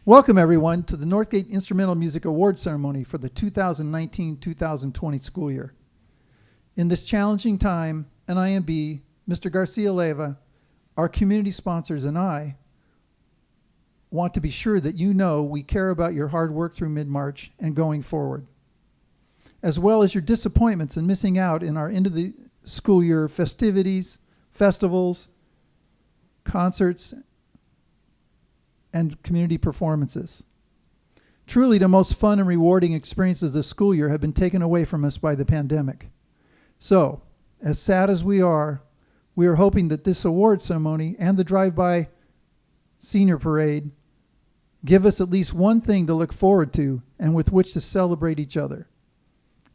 Welcome, everyone, to the Northgate Instrumental Music Award Ceremony for the 2019-2020 school year. In this challenging time, NIMB, Mr. Garcia-Leyva, our community sponsors, and I want to be sure that you know we care about your hard work through mid-March and going forward, as well as your disappointments and missing out in our end of the school year festivities, festivals, concerts, and community performances. Truly, the most fun and rewarding experiences this school year have been taken away from us by the pandemic. So, as sad as we are hoping that this award ceremony and the drive-by senior parade give us at least one thing to look forward to and with which to celebrate each other.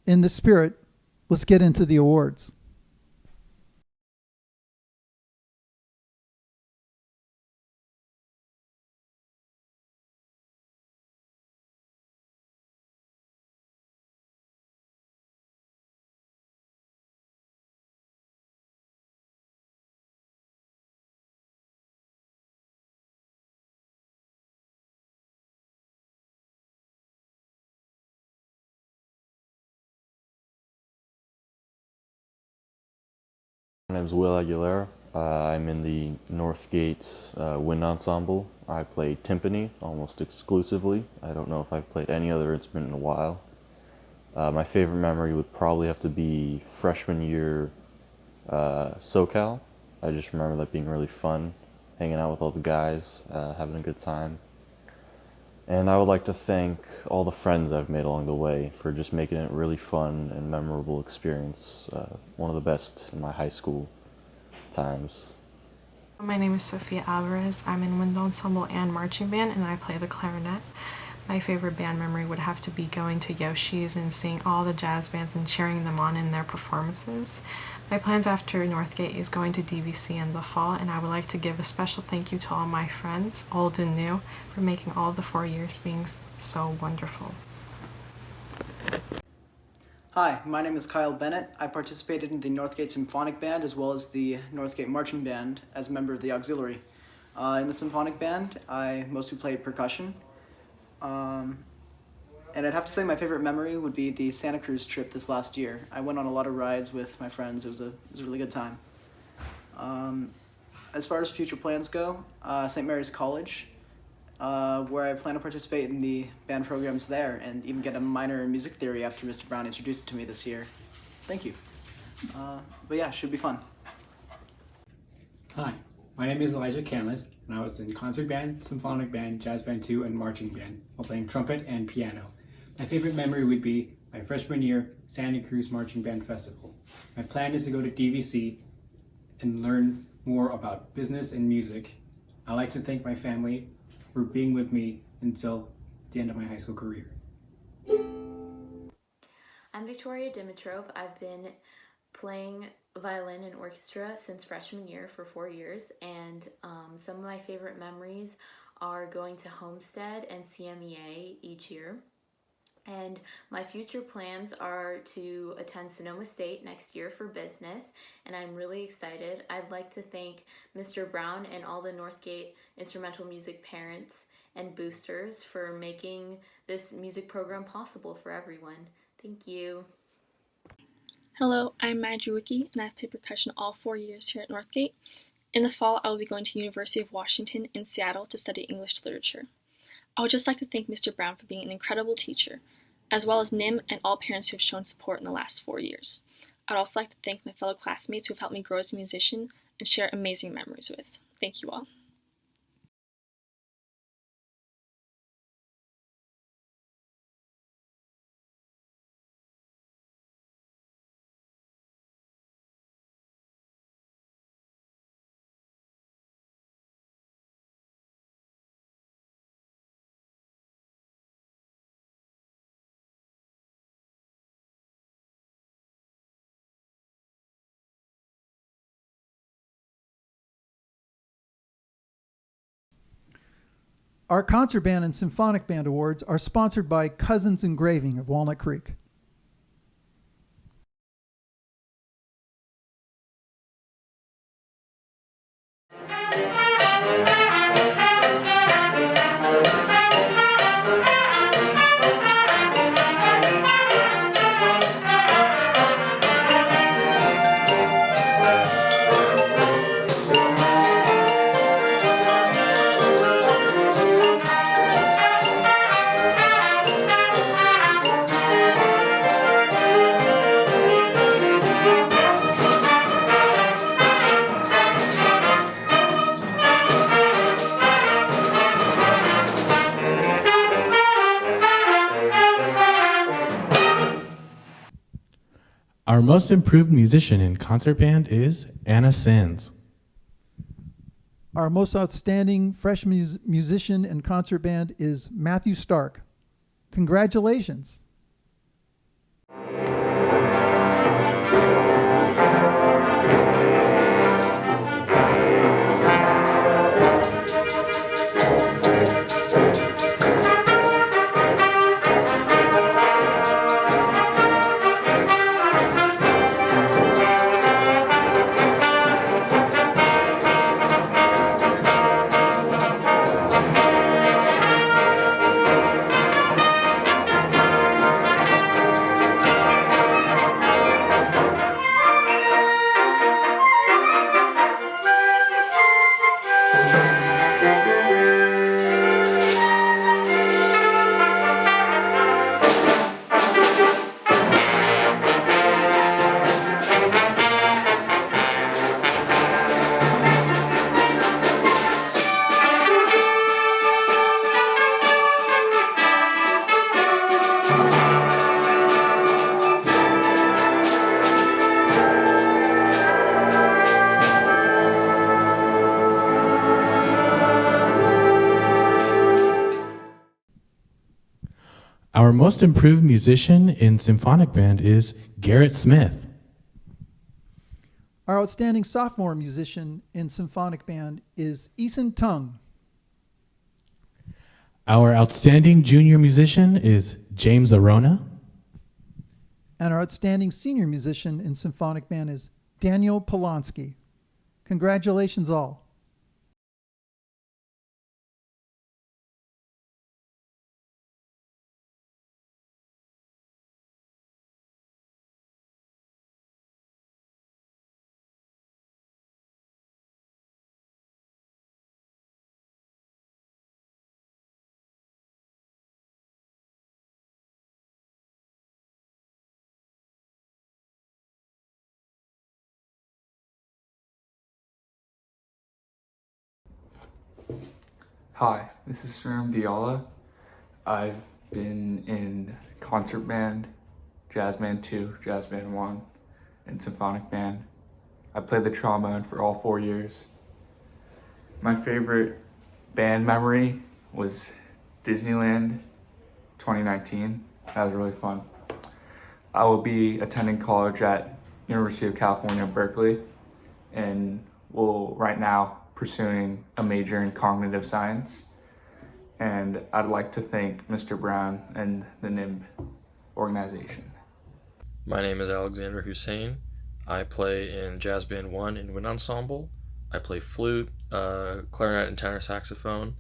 In this spirit, let's get into the awards. My name is Will Aguilera. I'm in the Northgate wind ensemble. I play timpani almost exclusively. I don't know if I've played any other instrument in a while. My favorite memory would probably have to be freshman year SoCal. I just remember that being really fun, hanging out with all the guys, having a good time. And I would like to thank all the friends I've made along the way for just making it a really fun and memorable experience. One of the best in my high school times. My name is Sophia Alvarez. I'm in wind ensemble and marching band, and I play the clarinet. My favorite band memory would have to be going to Yoshi's and seeing all the jazz bands and cheering them on in their performances. My plans after Northgate is going to DVC in the fall, and I would like to give a special thank you to all my friends, old and new, for making all the 4 years being so wonderful. Hi, my name is Kyle Bennett. I participated in the Northgate Symphonic Band as well as the Northgate Marching Band as a member of the auxiliary. In the Symphonic Band, I mostly played percussion. And I'd have to say my favorite memory would be the Santa Cruz trip this last year. I went on a lot of rides with my friends. It was a really good time. As far as future plans go, St. Mary's College, where I plan to participate in the band programs there and even get a minor in music theory after Mr. Brown introduced it to me this year. Thank you. But yeah, should be fun. Hi, my name is Elijah Canlis, and I was in concert band, symphonic band, jazz band 2, and marching band while playing trumpet and piano. My favorite memory would be my freshman year Santa Cruz Marching Band Festival. My plan is to go to DVC and learn more about business and music. I'd like to thank my family for being with me until the end of my high school career. I'm Victoria Dimitrov. I've been playing violin and orchestra since freshman year for 4 years, and some of my favorite memories are going to Homestead and CMEA each year. And my future plans are to attend Sonoma State next year for business, and I'm really excited. I'd like to thank Mr. Brown and all the Northgate instrumental music parents and boosters for making this music program possible for everyone. Thank you. Hello, I'm Madge Wicki, and I've played percussion all 4 years here at Northgate. In the fall, I will be going to University of Washington in Seattle to study English literature. I would just like to thank Mr. Brown for being an incredible teacher, as well as NIM and all parents who have shown support in the last 4 years. I'd also like to thank my fellow classmates who have helped me grow as a musician and share amazing memories with. Thank you all. Our concert band and symphonic band awards are sponsored by Cousins Engraving of Walnut Creek. Our most improved musician in concert band is Anna Sands. Our most outstanding freshman musician in concert band is Matthew Stark. Congratulations. Our most improved musician in symphonic band is Garrett Smith. Our outstanding sophomore musician in symphonic band is Eason Tung. Our outstanding junior musician is James Arona. And our outstanding senior musician in symphonic band is Daniel Polonsky. Congratulations all. Hi, this is Sherm Viola. I've been in concert band, jazz band 2, jazz band 1, and symphonic band. I played the trombone for all 4 years. My favorite band memory was Disneyland 2019. That was really fun. I will be attending college at University of California, Berkeley, and will right now pursuing a major in cognitive science. And I'd like to thank Mr. Brown and the NIMB organization. My name is Alexander Hussein. I play in Jazz Band 1 in Wind Ensemble. I play flute, clarinet, and tenor saxophone.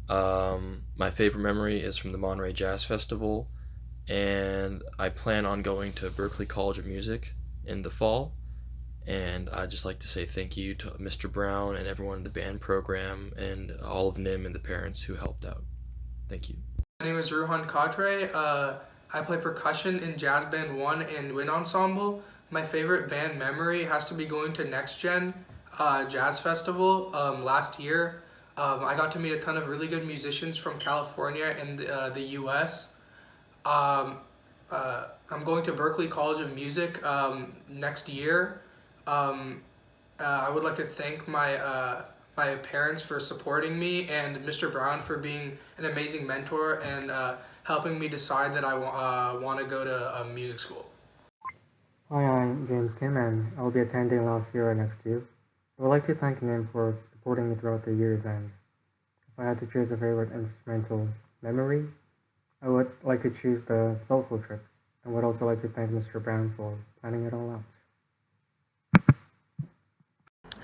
My favorite memory is from the Monterey Jazz Festival, and I plan on going to Berklee College of Music in the fall. And I'd just like to say thank you to Mr. Brown and everyone in the band program and all of NIM and the parents who helped out. Thank you. My name is Ruhan Kadre. I play percussion in Jazz Band 1 and Wind Ensemble. My favorite band memory has to be going to Next Gen Jazz Festival last year. I got to meet a ton of really good musicians from California and the US. I'm going to Berklee College of Music next year. I would like to thank my parents for supporting me and Mr. Brown for being an amazing mentor and helping me decide that I want to go to music school. Hi, I'm James Kim and I'll be attending last year next year. I would like to thank him for supporting me throughout the years, and if I had to choose a favorite instrumental memory, I would like to choose the soulful trips. I would also like to thank Mr. Brown for planning it all out.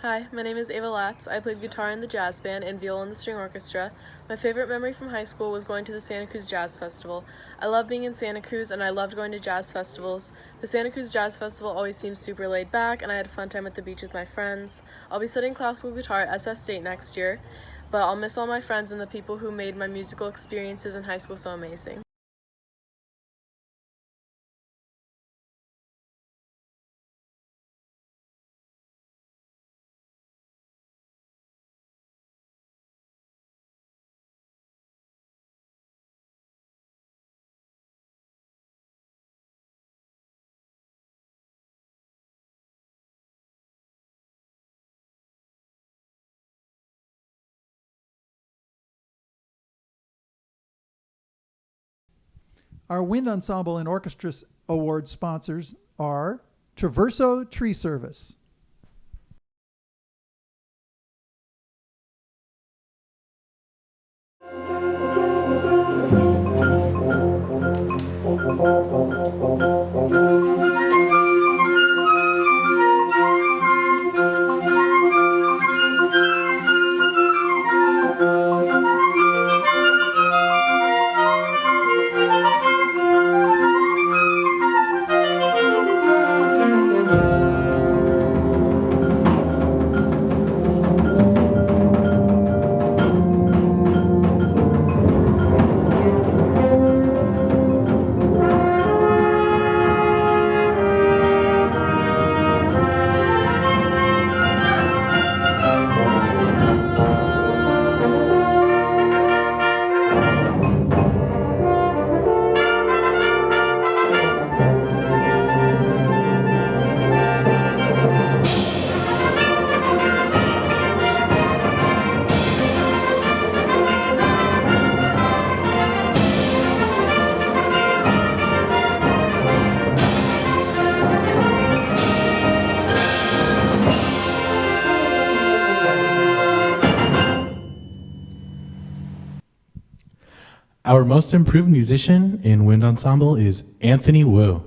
Hi, my name is Ava Latz. I played guitar in the jazz band and viola in the string orchestra. My favorite memory from high school was going to the Santa Cruz Jazz Festival. I love being in Santa Cruz and I loved going to jazz festivals. The Santa Cruz Jazz Festival always seems super laid back and I had a fun time at the beach with my friends. I'll be studying classical guitar at SF State next year, but I'll miss all my friends and the people who made my musical experiences in high school so amazing. Our Wind Ensemble and Orchestra Award sponsors are Traverso Tree Service, Our most improved musician in wind ensemble is Anthony Wu.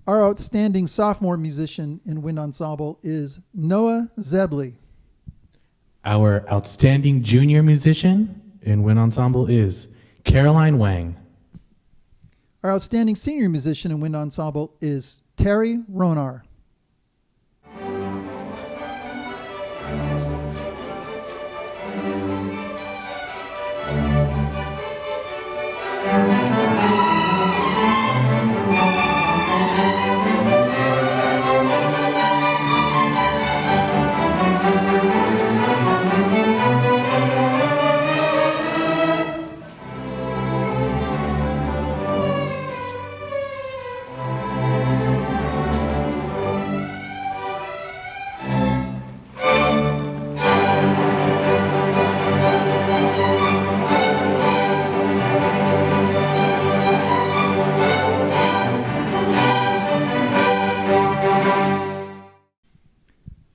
Our outstanding sophomore musician in wind ensemble is Noah Zebley. Our outstanding junior musician in wind ensemble is Caroline Wang. Our outstanding senior musician in wind ensemble is Terry Ronar.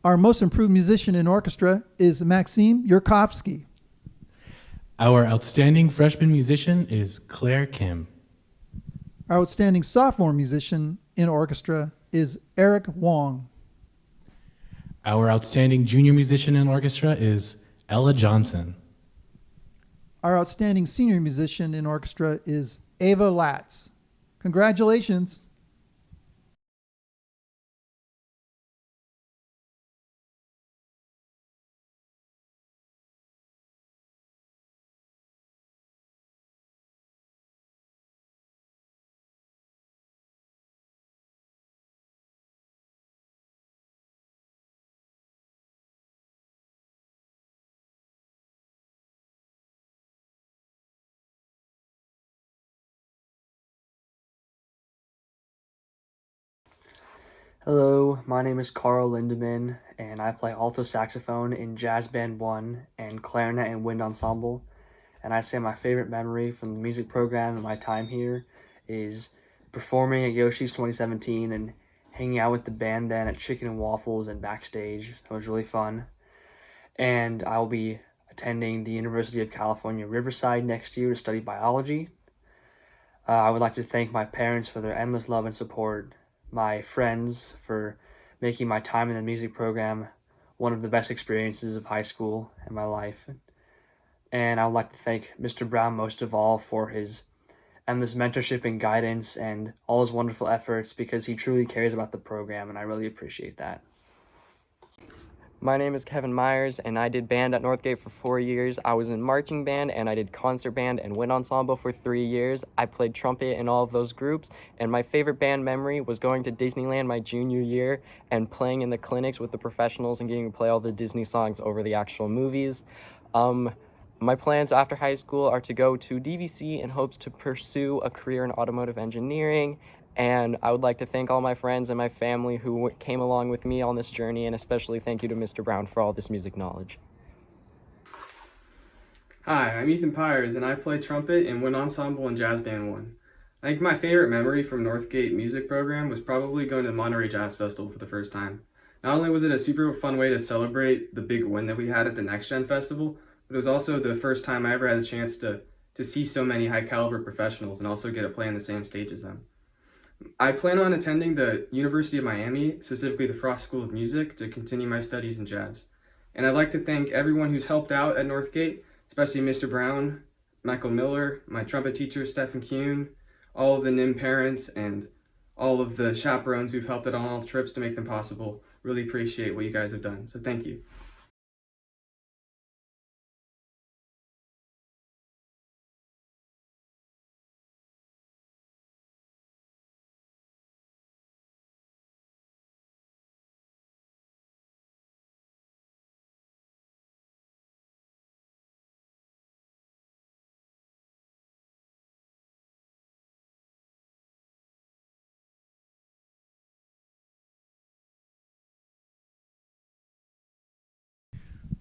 Our most improved musician in orchestra is Maxime Yurkovsky. Our outstanding freshman musician is Claire Kim. Our outstanding sophomore musician in orchestra is Eric Wong. Our outstanding junior musician in orchestra is Ella Johnson. Our outstanding senior musician in orchestra is Ava Latz. Congratulations. Hello, my name is Carl Lindemann, and I play alto saxophone in Jazz Band 1 and clarinet and wind ensemble. And I say my favorite memory from the music program and my time here is performing at Yoshi's 2017 and hanging out with the band then at Chicken and Waffles and backstage. That was really fun. And I'll be attending the University of California, Riverside next year to study biology. I would like to thank my parents for their endless love and support, my friends for making my time in the music program one of the best experiences of high school and my life. And I would like to thank Mr. Brown most of all for his endless mentorship and guidance and all his wonderful efforts, because he truly cares about the program, and I really appreciate that. My name is Kevin Myers, and I did band at Northgate for 4 years. I was in marching band, and I did concert band and wind ensemble for 3 years. I played trumpet in all of those groups, and my favorite band memory was going to Disneyland my junior year and playing in the clinics with the professionals and getting to play all the Disney songs over the actual movies. My plans after high school are to go to DVC in hopes to pursue a career in automotive engineering. And I would like to thank all my friends and my family who came along with me on this journey, and especially thank you to Mr. Brown for all this music knowledge. Hi, I'm Ethan Pyers, and I play trumpet in Wind Ensemble and Jazz Band 1. I think my favorite memory from Northgate music program was probably going to the Monterey Jazz Festival for the first time. Not only was it a super fun way to celebrate the big win that we had at the Next Gen Festival, but it was also the first time I ever had a chance to see so many high caliber professionals and also get to play on the same stage as them. I plan on attending the University of Miami, specifically the Frost School of Music, to continue my studies in jazz. And I'd like to thank everyone who's helped out at Northgate, especially Mr. Brown, Michael Miller, my trumpet teacher, Stephen Kuhn, all of the NIM parents, and all of the chaperones who've helped out on all the trips to make them possible. Really appreciate what you guys have done, so thank you.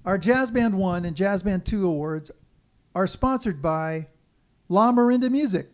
Our Jazz Band 1 and Jazz Band 2 awards are sponsored by La Marinda Music.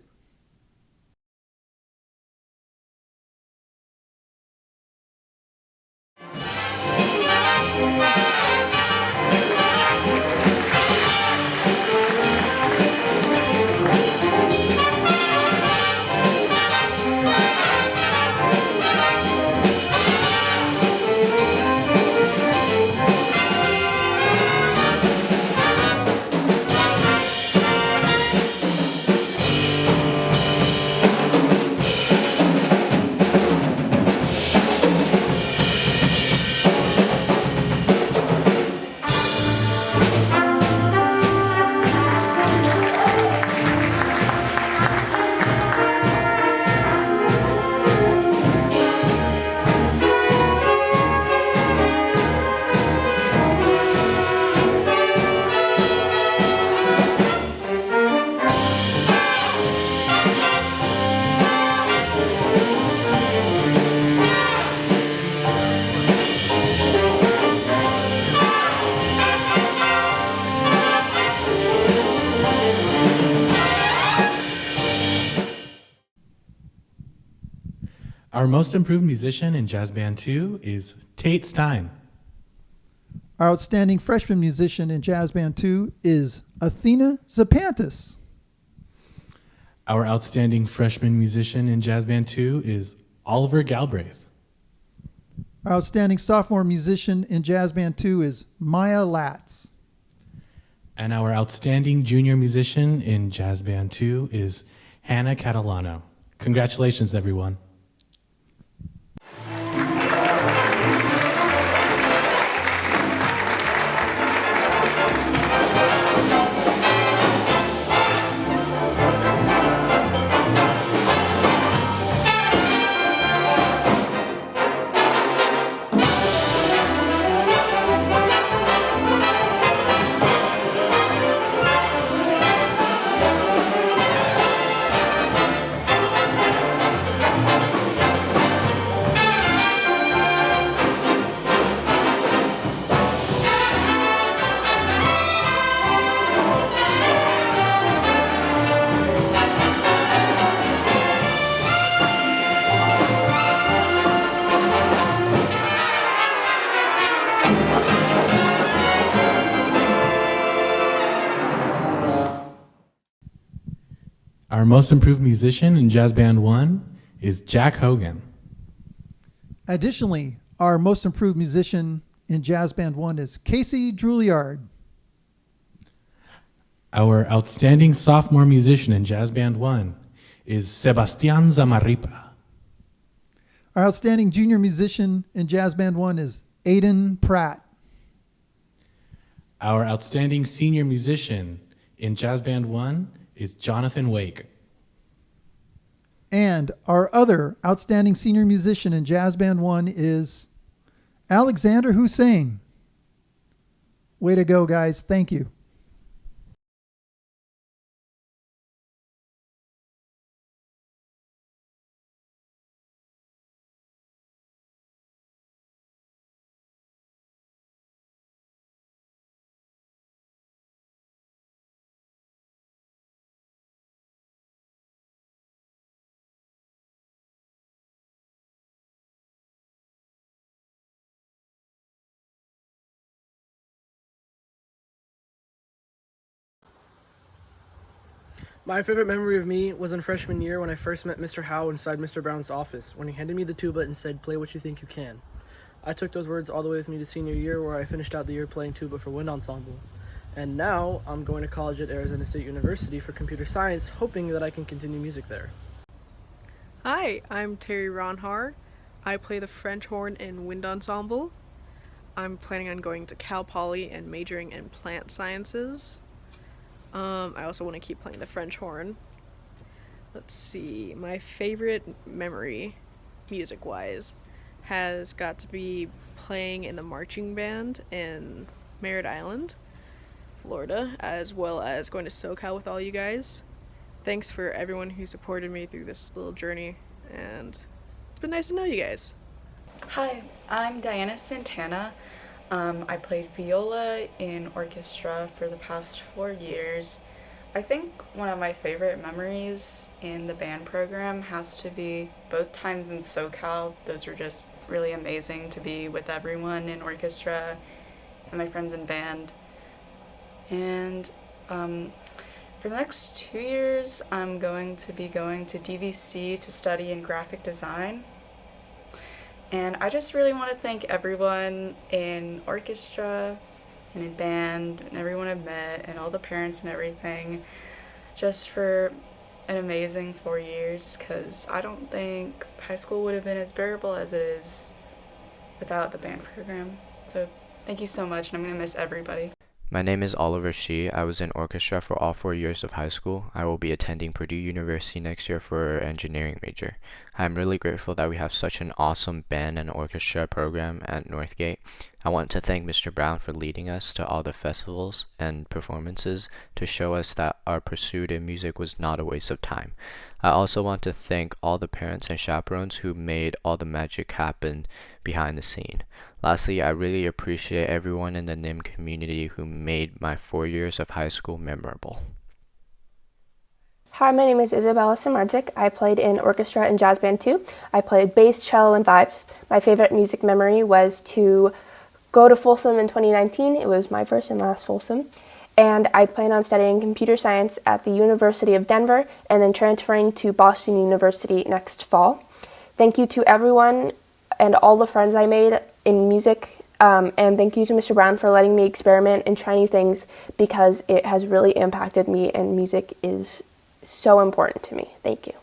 Our most improved musician in Jazz Band 2 is Tate Stein. Our outstanding freshman musician in Jazz Band 2 is Athena Zapantis. Our outstanding freshman musician in Jazz Band 2 is Oliver Galbraith. Our outstanding sophomore musician in Jazz Band 2 is Maya Latz. And our outstanding junior musician in Jazz Band 2 is Hannah Catalano. Congratulations, everyone. Our most improved musician in Jazz Band 1 is Jack Hogan. Additionally, our most improved musician in Jazz Band 1 is Casey Drouillard. Our outstanding sophomore musician in Jazz Band 1 is Sebastián Zamarripa. Our outstanding junior musician in Jazz Band 1 is Aiden Pratt. Our outstanding senior musician in Jazz Band 1 is Jonathan Wake. And our other outstanding senior musician in Jazz Band 1 is Alexander Hussein. Way to go, guys. Thank you. My favorite memory of me was in freshman year when I first met Mr. Howe inside Mr. Brown's office, when he handed me the tuba and said, "Play what you think you can." I took those words all the way with me to senior year, where I finished out the year playing tuba for wind ensemble. And now I'm going to college at Arizona State University for computer science, hoping that I can continue music there. Hi, I'm Terry Ronhar. I play the French horn in wind ensemble. I'm planning on going to Cal Poly and majoring in plant sciences. I also want to keep playing the French horn. Let's see, my favorite memory, music-wise, has got to be playing in the marching band in Merritt Island, Florida, as well as going to SoCal with all you guys. Thanks for everyone who supported me through this little journey, and it's been nice to know you guys. Hi, I'm Diana Santana. I played viola in orchestra for the past 4 years. I think one of my favorite memories in the band program has to be both times in SoCal. Those were just really amazing to be with everyone in orchestra and my friends in band. And for the next 2 years, I'm going to be going to DVC to study in graphic design. And I just really want to thank everyone in orchestra and in band and everyone I've met and all the parents and everything just for an amazing 4 years, because I don't think high school would have been as bearable as it is without the band program. So thank you so much, and I'm going to miss everybody. My name is Oliver Shi. I was in orchestra for all 4 years of high school. I will be attending Purdue University next year for an engineering major. I'm really grateful that we have such an awesome band and orchestra program at Northgate. I want to thank Mr. Brown for leading us to all the festivals and performances to show us that our pursuit in music was not a waste of time. I also want to thank all the parents and chaperones who made all the magic happen behind the scene. Lastly, I really appreciate everyone in the NIM community who made my 4 years of high school memorable. Hi, my name is Isabella Samardzic. I played in orchestra and jazz band too. I played bass, cello, and vibes. My favorite music memory was to go to Folsom in 2019. It was my first and last Folsom. And I plan on studying computer science at the University of Denver and then transferring to Boston University next fall. Thank you to everyone and all the friends I made in music, and thank you to Mr. Brown for letting me experiment and try new things, because it has really impacted me and music is so important to me. Thank you.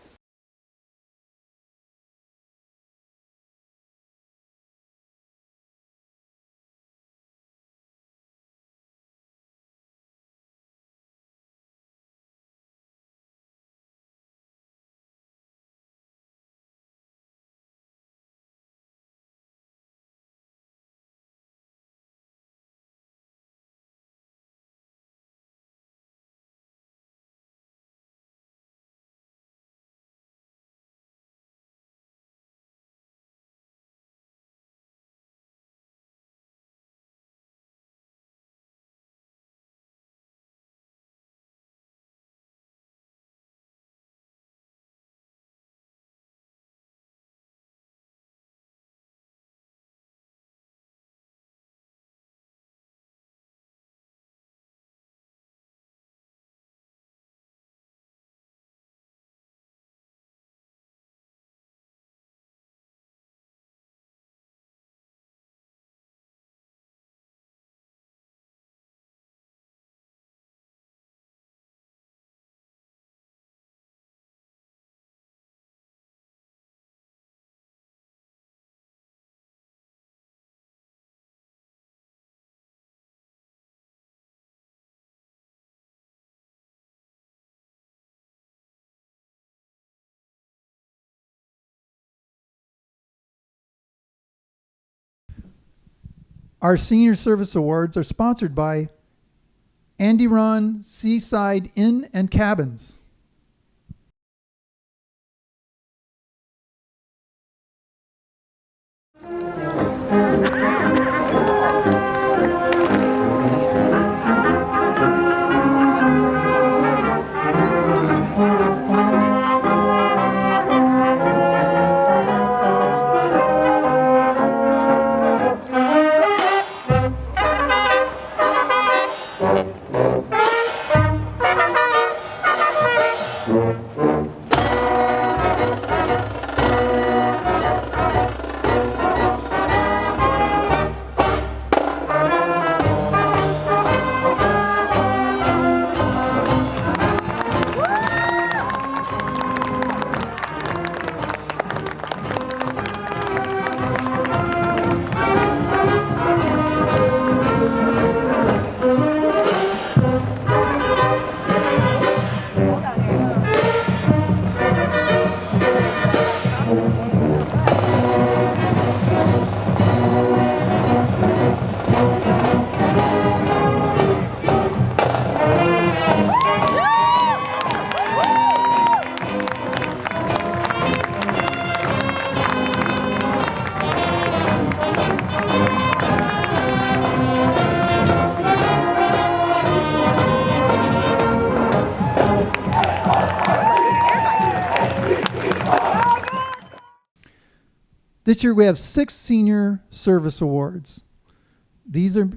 Our Senior Service Awards are sponsored by Andy Ron Seaside Inn and Cabins. This year we have 6 senior service awards. These are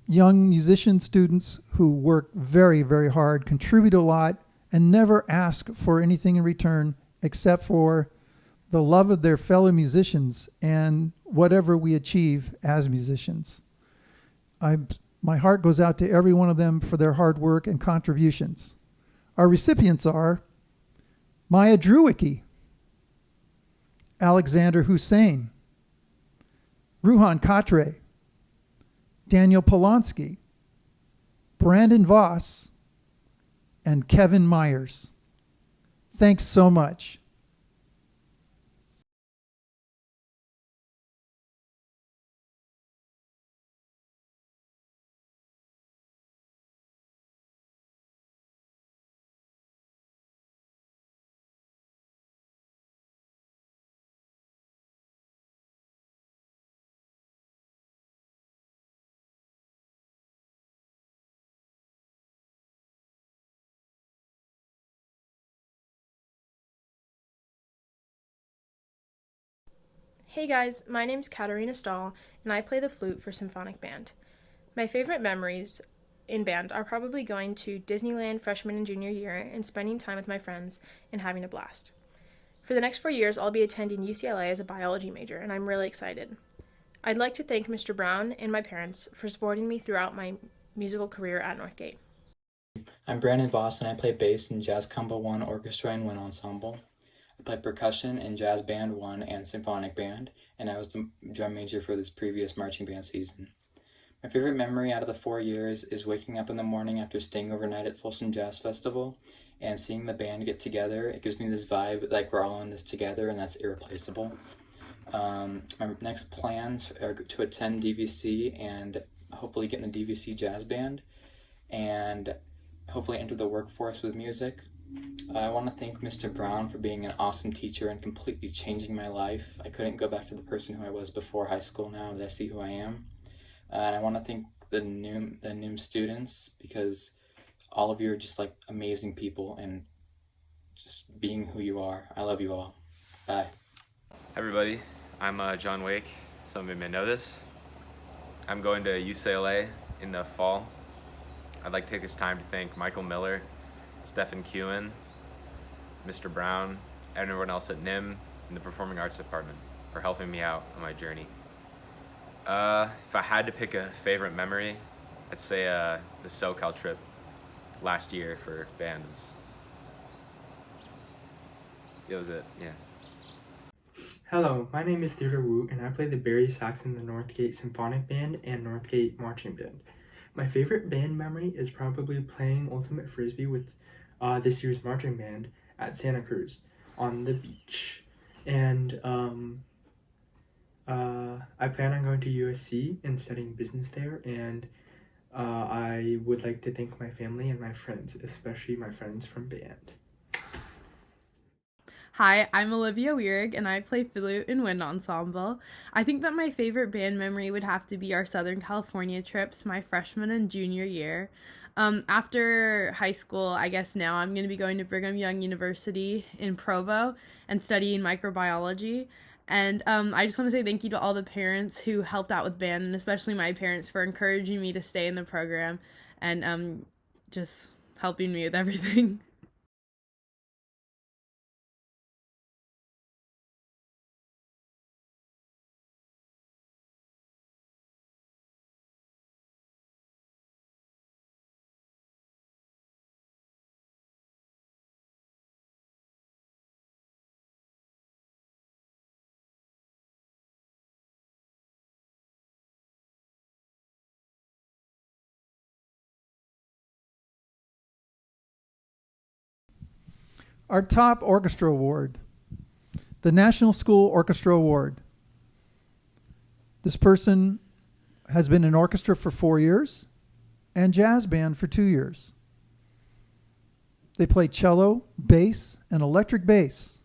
young musician students who work very, very hard, contribute a lot, and never ask for anything in return except for the love of their fellow musicians and whatever we achieve as musicians. My heart goes out to every one of them for their hard work and contributions. Our recipients are Maya Drewicki, Alexander Hussein, Ruhan Katre, Daniel Polonsky, Brandon Voss, and Kevin Myers. Thanks so much. Hey guys, my name's Katarina Stahl, and I play the flute for symphonic band. My favorite memories in band are probably going to Disneyland freshman and junior year and spending time with my friends and having a blast. For the next 4 years, I'll be attending UCLA as a biology major, and I'm really excited. I'd like to thank Mr. Brown and my parents for supporting me throughout my musical career at Northgate. I'm Brandon Voss, and I play bass in Jazz Combo 1 Orchestra and Wind Ensemble. I play percussion in Jazz Band 1 and Symphonic Band, and I was the drum major for this previous marching band season. My favorite memory out of the 4 years is waking up in the morning after staying overnight at Folsom Jazz Festival and seeing the band get together. It gives me this vibe like we're all in this together, and that's irreplaceable. My next plans are to attend DVC and hopefully get in the DVC Jazz Band and hopefully enter the workforce with music. I want to thank Mr. Brown for being an awesome teacher and completely changing my life. I couldn't go back to the person who I was before high school now that I see who I am. And I want to thank the NIM students because all of you are just like amazing people and just being who you are. I love you all. Bye. Hi everybody, I'm John Wake. Some of you may know this. I'm going to UCLA in the fall. I'd like to take this time to thank Michael Miller, Stephen Kewen, Mr. Brown, and everyone else at NIM in the Performing Arts Department for helping me out on my journey. If I had to pick a favorite memory, I'd say the SoCal trip last year for bands. It was it, yeah. Hello, my name is Theodore Wu, and I play the Barry sax in the Northgate Symphonic Band and Northgate Marching Band. My favorite band memory is probably playing Ultimate Frisbee with this year's marching band at Santa Cruz on the beach. And I plan on going to USC and studying business there, and I would like to thank my family and my friends, especially my friends from band. Hi, I'm Olivia Wierig, and I play flute in Wind Ensemble. I think that my favorite band memory would have to be our Southern California trips my freshman and junior year. After high school, I guess now I'm going to be going to Brigham Young University in Provo and studying microbiology. And I just want to say thank you to all the parents who helped out with band, and especially my parents for encouraging me to stay in the program and just helping me with everything. Our top orchestra award, the National School Orchestra Award. This person has been in orchestra for 4 years and jazz band for 2 years. They play cello, bass, and electric bass,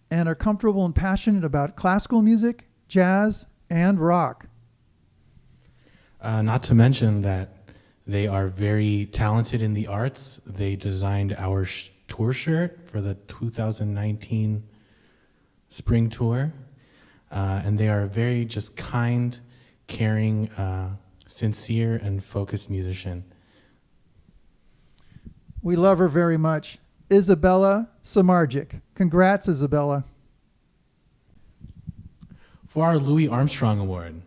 and are comfortable and passionate about classical music, jazz, and rock. Not to mention that they are very talented in the arts. They designed our tour shirt for the 2019 spring tour. and they are a very just kind, caring, sincere, and focused musician. We love her very much. Isabella Samardzic. Congrats, Isabella. For our Louis Armstrong Award,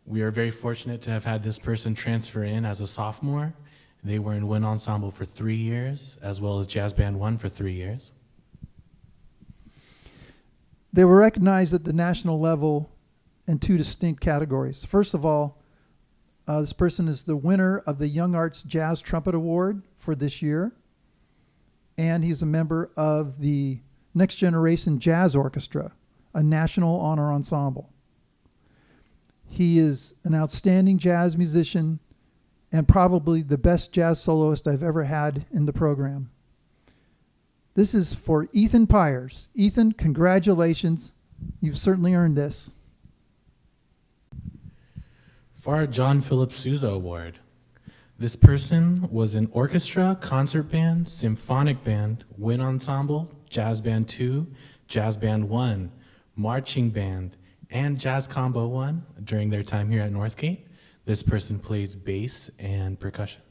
we are very fortunate to have had this person transfer in as a sophomore. They were in Wind Ensemble for 3 years, as well as Jazz Band 1 for 3 years. They were recognized at the national level in 2 distinct categories. First of all, this person is the winner of the Young Arts Jazz Trumpet Award for this year, and he's a member of the Next Generation Jazz Orchestra, a national honor ensemble. He is an outstanding jazz musician and probably the best jazz soloist I've ever had in the program. This is for Ethan Pyers. Ethan, congratulations. You've certainly earned this. For our John Philip Sousa Award, this person was in orchestra, concert band, symphonic band, wind ensemble, jazz band 2, jazz band 1, marching band, and jazz combo 1 during their time here at Northgate. This person plays bass and percussion.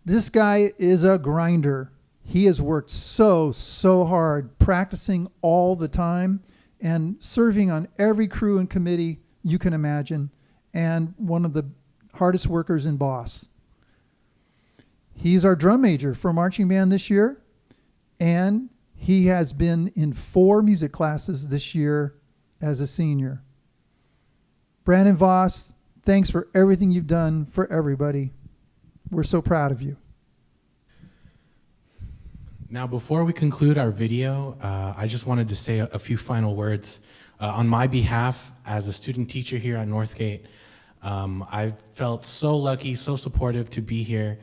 This guy is a grinder. He has worked so hard, practicing all the time and serving on every crew and committee you can imagine, and one of the hardest workers in Boss. He's our drum major for marching band this year, and he has been in 4 music classes this year as a senior. Brandon Voss, thanks for everything you've done for everybody. We're so proud of you. Now, before we conclude our video, I just wanted to say a few final words. On my behalf, as a student teacher here at Northgate, I've felt so lucky, so supportive to be here,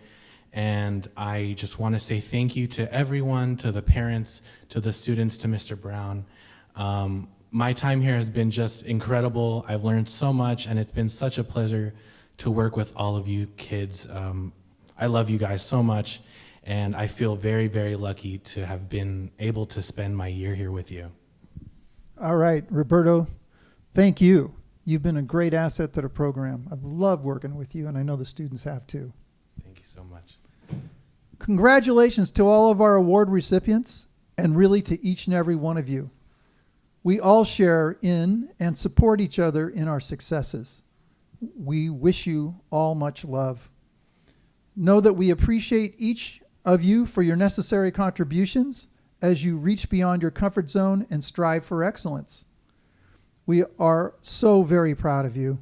and I just want to say thank you to everyone, to the parents, to the students, to Mr. Brown. My time here has been just incredible. I've learned so much, and it's been such a pleasure to work with all of you kids. I love you guys so much, and I feel very, very lucky to have been able to spend my year here with you. All right, Roberto, thank you. You've been a great asset to the program. I've loved working with you, and I know the students have too. Thank you so much. Congratulations to all of our award recipients, and really to each and every one of you. We all share in and support each other in our successes. We wish you all much love. Know that we appreciate each of you for your necessary contributions as you reach beyond your comfort zone and strive for excellence. We are so very proud of you.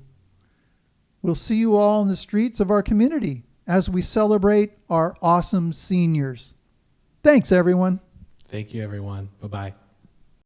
We'll see you all in the streets of our community as we celebrate our awesome seniors. Thanks, everyone. Thank you, everyone. Bye-bye.